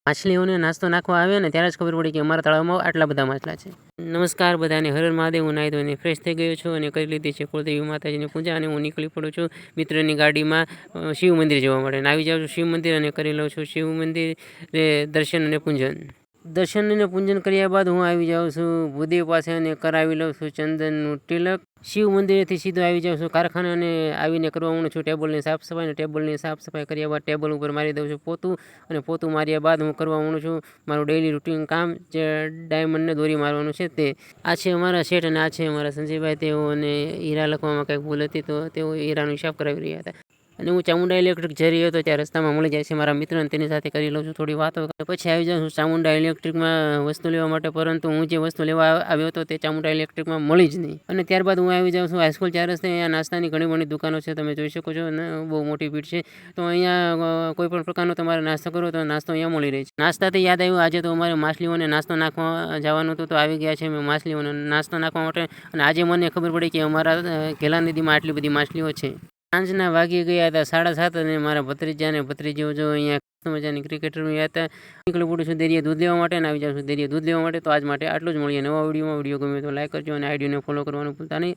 માછલીઓને નાસ્તો નાખવા આવે ને ત્યારે જ ખબર પડી કે અમારા તળાવમાં આટલા બધા માછલા છે. નમસ્કાર બધાને, હર હર મહાદેવ. હું નાહી ધોઈને ફ્રેશ થઈ ગયો છું અને કરી લીધી છે કુળદેવી માતાજીની પૂજા અને હું નીકળી પડું છું મિત્રની ગાડીમાં શિવ મંદિર જવા માટે. આવી જાઉં છું શિવ મંદિર અને કરી લઉં છું શિવ મંદિરે દર્શન અને પૂજન. દર્શન અને પૂજન કર્યા બાદ હું આવી જાઉં છું ભૂદેવ પાસે અને કરાવી લઉં છું ચંદનનું તિલક. શિવ મંદિરેથી સીધો આવી જાઉં છું કારખાને અને આવીને કરવા માંડું છું ટેબલની સાફ સફાઈ. અને ટેબલની સાફ સફાઈ કર્યા બાદ ટેબલ ઉપર મારી દઉં છું પોતું અને પોતું માર્યા બાદ હું કરવા માંડું છું મારું ડેઇલી રૂટીન કામ, જે ડાયમંડને દોરી મારવાનું છે તે. આ છે અમારા શેઠ અને આ છે અમારા સંજયભાઈ. તેઓને હીરા લખવામાં કંઈક ભૂલ હતી તો તેઓ હીરાનું હિસાબ કરાવી રહ્યા હતા. અને હું ચામુંડા ઇલેક્ટ્રિક જઈ રહ્યો હતો ત્યાં રસ્તામાં મળી જાય છે મારા મિત્ર અને તેની સાથે કરી લઉં છું થોડી વાતો. પછી આવી જાઉં છું ચામુંડા ઇલેક્ટ્રિકમાં વસ્તુ લેવા માટે, પરંતુ હું જે વસ્તુ લેવા આવ્યો હતો તે ચામુંડા ઇલેક્ટ્રિકમાં મળી જ નહીં. અને ત્યારબાદ હું આવી જાઉં છું હાઈસ્કૂલ 4 રસ્તે. અહીંયા નાસ્તાની ઘણી બધી દુકાનો છે, તમે જોઈ શકો છો અને બહુ મોટી ભીડ છે. તો અહીંયા કોઈ પણ પ્રકારનો તમારે નાસ્તો કરો તો નાસ્તો અહીંયા મળી રહે છે. નાસ્તાથી યાદ આવ્યું, આજે તો અમારે માછલીઓને નાસ્તો નાખવા જવાનું હતું, તો આવી ગયા છે અમે માછલીઓને નાસ્તો નાખવા માટે. અને આજે મને ખબર પડી કે અમારા ઘેલા નદીમાં આટલી બધી માછલીઓ છે. સાંજના વાગી ગયા હતા 7:30 અને મારા ભત્રીજા અને ભત્રીજીઓ જો અહીંયા મજાની ક્રિકેટ રમી હતા. નીકળી પડું છું દરિયા દૂધ લેવા માટે અને આવી જાઉં છું દરિયા દૂધ લેવા માટે. તો આજ માટે આટલું જ. મળીએ નવા વિડીયોમાં. વિડીયો ગમે તો લાઈક કરજો અને આઈડીને ફોલો કરવાનું ભૂલતા નહીં.